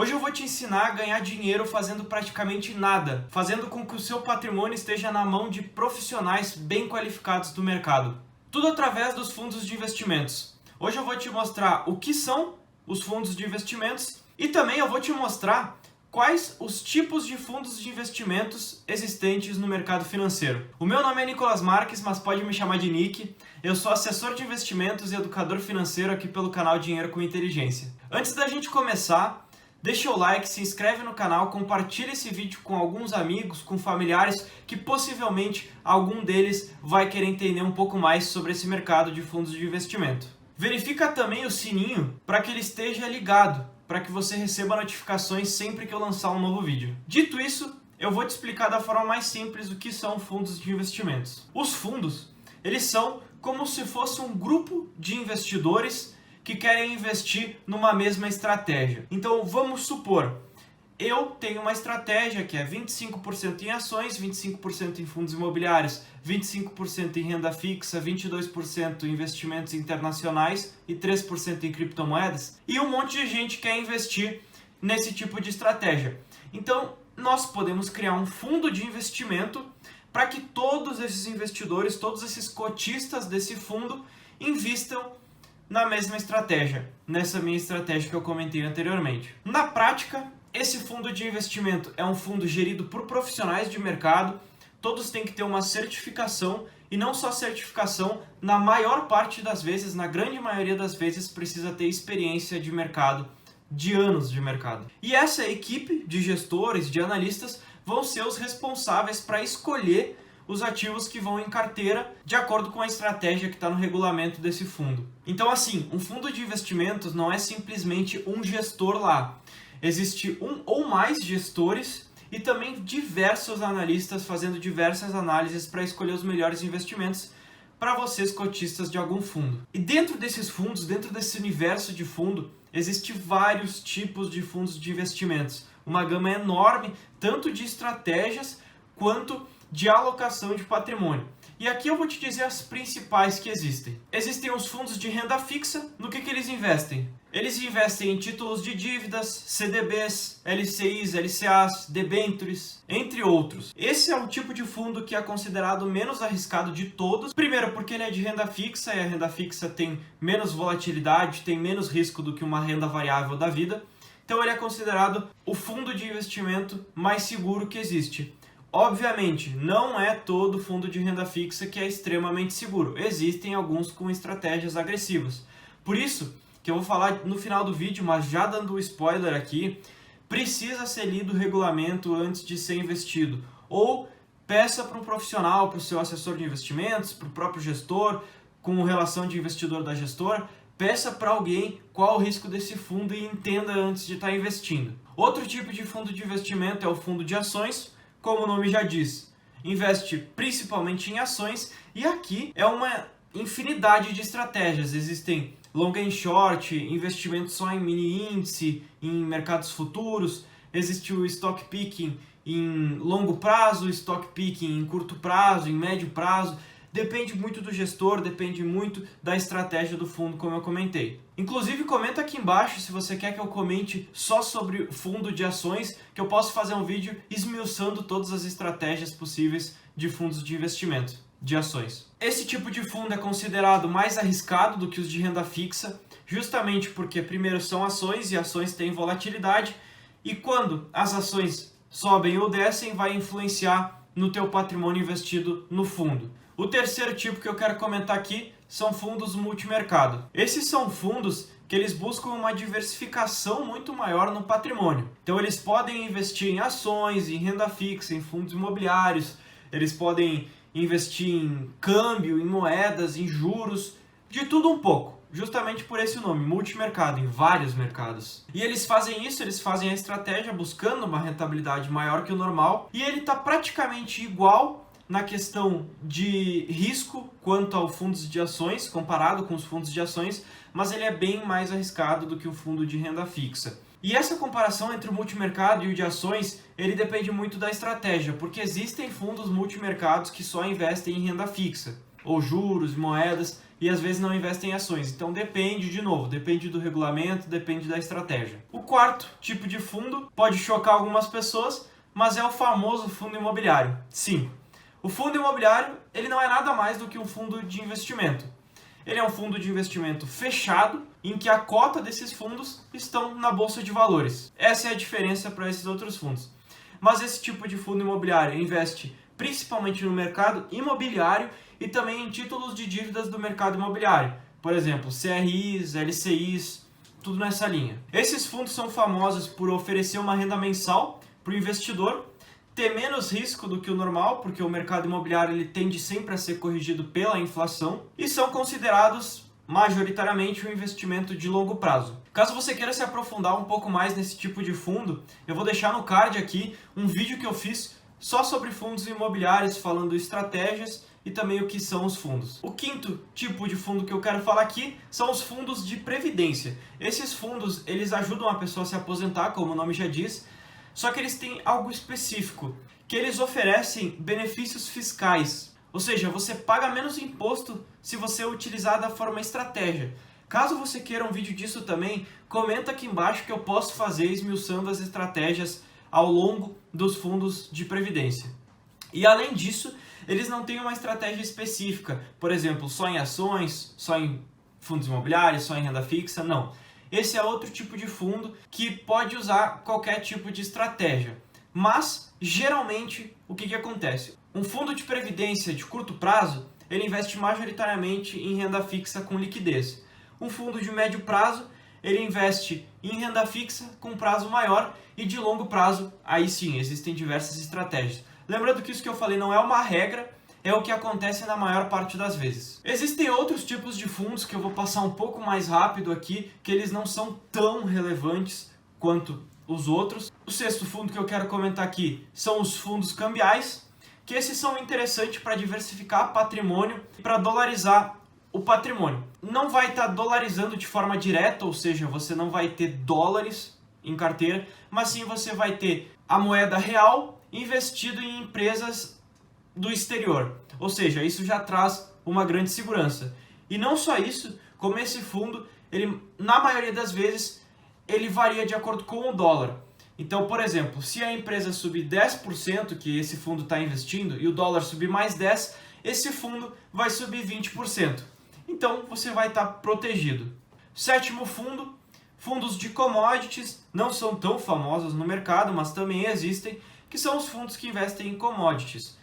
Hoje eu vou te ensinar a ganhar dinheiro fazendo praticamente nada, fazendo com que o seu patrimônio esteja na mão de profissionais bem qualificados do mercado. Tudo através dos fundos de investimentos. Hoje eu vou te mostrar o que são os fundos de investimentos e também eu vou te mostrar quais os tipos de fundos de investimentos existentes no mercado financeiro. O meu nome é Nicolas Marques, mas pode me chamar de Nick. Eu sou assessor de investimentos e educador financeiro aqui pelo canal Dinheiro com Inteligência. Antes da gente começar, deixa o like, se inscreve no canal, compartilha esse vídeo com alguns amigos, com familiares, que possivelmente algum deles vai querer entender um pouco mais sobre esse mercado de fundos de investimento. Verifica também o sininho para que ele esteja ligado, para que você receba notificações sempre que eu lançar um novo vídeo. Dito isso, eu vou te explicar da forma mais simples o que são fundos de investimentos. Os fundos, eles são como se fosse um grupo de investidores que querem investir numa mesma estratégia. Então, vamos supor, eu tenho uma estratégia que é 25% em ações, 25% em fundos imobiliários, 25% em renda fixa, 22% em investimentos internacionais e 3% em criptomoedas. E um monte de gente quer investir nesse tipo de estratégia. Então, nós podemos criar um fundo de investimento para que todos esses investidores, todos esses cotistas desse fundo invistam na mesma estratégia, nessa minha estratégia que eu comentei anteriormente. Na prática, esse fundo de investimento é um fundo gerido por profissionais de mercado, todos têm que ter uma certificação, e não só certificação, na maior parte das vezes, na grande maioria das vezes, precisa ter experiência de mercado, de anos de mercado. E essa equipe de gestores, de analistas, vão ser os responsáveis para escolher os ativos que vão em carteira de acordo com a estratégia que está no regulamento desse fundo. Então, assim, um fundo de investimentos não é simplesmente um gestor lá. Existe um ou mais gestores e também diversos analistas fazendo diversas análises para escolher os melhores investimentos para vocês cotistas de algum fundo. E dentro desses fundos, dentro desse universo de fundo, existem vários tipos de fundos de investimentos. Uma gama enorme, tanto de estratégias quanto de alocação de patrimônio. E aqui eu vou te dizer as principais que existem. Existem os fundos de renda fixa. No que eles investem? Eles investem em títulos de dívidas, CDBs, LCIs, LCAs, debêntures, entre outros. Esse é o tipo de fundo que é considerado menos arriscado de todos. Primeiro, porque ele é de renda fixa, e a renda fixa tem menos volatilidade, tem menos risco do que uma renda variável da vida. Então ele é considerado o fundo de investimento mais seguro que existe. Obviamente, não é todo fundo de renda fixa que é extremamente seguro. Existem alguns com estratégias agressivas. Por isso que eu vou falar no final do vídeo, mas já dando o spoiler aqui, precisa ser lido o regulamento antes de ser investido. Ou peça para um profissional, para o seu assessor de investimentos, para o próprio gestor, com relação de investidor da gestor, peça para alguém qual o risco desse fundo e entenda antes de estar investindo. Outro tipo de fundo de investimento é o fundo de ações. Como o nome já diz, investe principalmente em ações, e aqui é uma infinidade de estratégias. Existem long and short, investimento só em mini índice, em mercados futuros, existe o stock picking em longo prazo, stock picking em curto prazo, em médio prazo. Depende muito do gestor, depende muito da estratégia do fundo, como eu comentei. Inclusive, comenta aqui embaixo se você quer que eu comente só sobre fundo de ações, que eu posso fazer um vídeo esmiuçando todas as estratégias possíveis de fundos de investimento, de ações. Esse tipo de fundo é considerado mais arriscado do que os de renda fixa, justamente porque, primeiro, são ações e ações têm volatilidade, e quando as ações sobem ou descem, vai influenciar no teu patrimônio investido no fundo. O terceiro tipo que eu quero comentar aqui são fundos multimercado. Esses são fundos que eles buscam uma diversificação muito maior no patrimônio. Então eles podem investir em ações, em renda fixa, em fundos imobiliários, eles podem investir em câmbio, em moedas, em juros, de tudo um pouco. Justamente por esse nome, multimercado, em vários mercados. E eles fazem isso, eles fazem a estratégia buscando uma rentabilidade maior que o normal, e ele está praticamente igual na questão de risco quanto aos fundos de ações, comparado com os fundos de ações, mas ele é bem mais arriscado do que o fundo de renda fixa. E essa comparação entre o multimercado e o de ações, ele depende muito da estratégia, porque existem fundos multimercados que só investem em renda fixa, ou juros, moedas, e às vezes não investem em ações. Então depende, de novo, depende do regulamento, depende da estratégia. O quarto tipo de fundo pode chocar algumas pessoas, mas é o famoso fundo imobiliário. Sim, o fundo imobiliário ele não é nada mais do que um fundo de investimento. Ele é um fundo de investimento fechado, em que a cota desses fundos estão na Bolsa de Valores. Essa é a diferença para esses outros fundos. Mas esse tipo de fundo imobiliário investe principalmente no mercado imobiliário e também em títulos de dívidas do mercado imobiliário. Por exemplo, CRIs, LCIs, tudo nessa linha. Esses fundos são famosos por oferecer uma renda mensal para o investidor, ter menos risco do que o normal, porque o mercado imobiliário ele tende sempre a ser corrigido pela inflação, e são considerados majoritariamente um investimento de longo prazo. Caso você queira se aprofundar um pouco mais nesse tipo de fundo, eu vou deixar no card aqui um vídeo que eu fiz só sobre fundos imobiliários, falando estratégias e também o que são os fundos. O quinto tipo de fundo que eu quero falar aqui são os fundos de previdência. Esses fundos, eles ajudam a pessoa a se aposentar, como o nome já diz, só que eles têm algo específico, que eles oferecem benefícios fiscais. Ou seja, você paga menos imposto se você utilizar da forma estratégia. Caso você queira um vídeo disso também, comenta aqui embaixo que eu posso fazer esmiuçando as estratégias ao longo dos fundos de previdência. E além disso, eles não têm uma estratégia específica, por exemplo, só em ações, só em fundos imobiliários, só em renda fixa, não. Esse é outro tipo de fundo que pode usar qualquer tipo de estratégia. Mas, geralmente, o que acontece? Um fundo de previdência de curto prazo, ele investe majoritariamente em renda fixa com liquidez. Um fundo de médio prazo, ele investe em renda fixa com prazo maior e de longo prazo, aí sim, existem diversas estratégias. Lembrando que isso que eu falei não é uma regra, é o que acontece na maior parte das vezes. Existem outros tipos de fundos que eu vou passar um pouco mais rápido aqui, que eles não são tão relevantes quanto os outros. O sexto fundo que eu quero comentar aqui são os fundos cambiais, que esses são interessantes para diversificar patrimônio e para dolarizar o patrimônio. Não vai estar dolarizando de forma direta, ou seja, você não vai ter dólares em carteira, mas sim você vai ter a moeda real investido em empresas do exterior. Ou seja, isso já traz uma grande segurança. E não só isso, como esse fundo, ele, na maioria das vezes, ele varia de acordo com o dólar. Então, por exemplo, se a empresa subir 10% que esse fundo está investindo e o dólar subir mais 10%, esse fundo vai subir 20%. Então, você vai estar protegido. Sétimo fundo, fundos de commodities, não são tão famosos no mercado, mas também existem, que são os fundos que investem em commodities.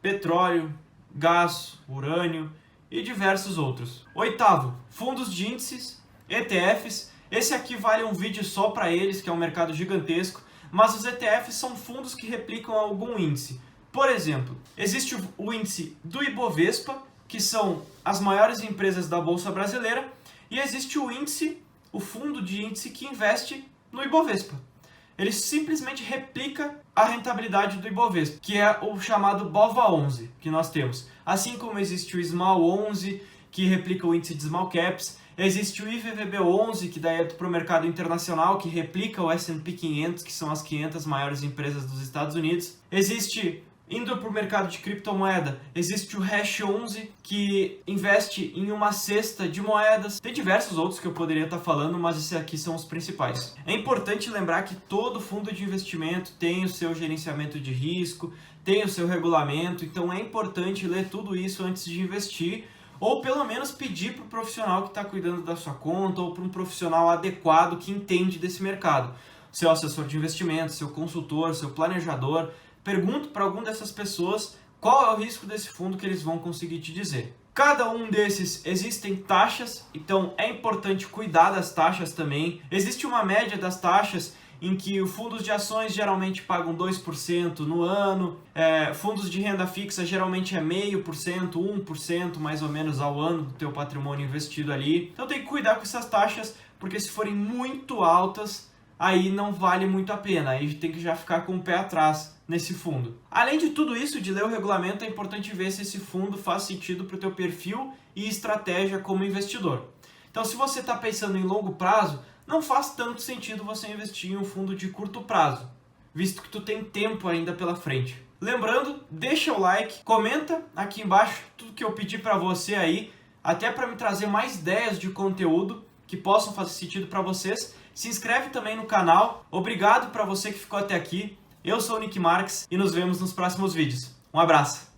Petróleo, gás, urânio e diversos outros. Oitavo, fundos de índices, ETFs. Esse aqui vale um vídeo só para eles, que é um mercado gigantesco, mas os ETFs são fundos que replicam algum índice. Por exemplo, existe o índice do Ibovespa, que são as maiores empresas da Bolsa Brasileira, e existe o índice, o fundo de índice que investe no Ibovespa. Ele simplesmente replica a rentabilidade do Ibovespa, que é o chamado BOVA11 que nós temos. Assim como existe o SMAL11, que replica o índice de Small Caps, existe o IVVB11, que daí é para o mercado internacional, que replica o S&P 500, que são as 500 maiores empresas dos Estados Unidos. Existe, indo para o mercado de criptomoeda, existe o Hash11, que investe em uma cesta de moedas. Tem diversos outros que eu poderia estar falando, mas esses aqui são os principais. É importante lembrar que todo fundo de investimento tem o seu gerenciamento de risco, tem o seu regulamento, então é importante ler tudo isso antes de investir, ou pelo menos pedir para o profissional que está cuidando da sua conta, ou para um profissional adequado que entende desse mercado. Seu assessor de investimento, seu consultor, seu planejador. Pergunto para alguma dessas pessoas qual é o risco desse fundo que eles vão conseguir te dizer. Cada um desses existem taxas, então é importante cuidar das taxas também. Existe uma média das taxas em que os fundos de ações geralmente pagam 2% no ano, fundos de renda fixa geralmente é 0,5%, 1% mais ou menos ao ano do teu patrimônio investido ali. Então tem que cuidar com essas taxas, porque se forem muito altas, aí não vale muito a pena, aí tem que já ficar com o pé atrás nesse fundo. Além de tudo isso, de ler o regulamento, é importante ver se esse fundo faz sentido para o teu perfil e estratégia como investidor. Então, se você está pensando em longo prazo, não faz tanto sentido você investir em um fundo de curto prazo, visto que tu tem tempo ainda pela frente. Lembrando, deixa o like, comenta aqui embaixo tudo que eu pedi para você aí, até para me trazer mais ideias de conteúdo que possam fazer sentido para vocês. Se inscreve também no canal. Obrigado para você que ficou até aqui. Eu sou o Nick Marques e nos vemos nos próximos vídeos. Um abraço!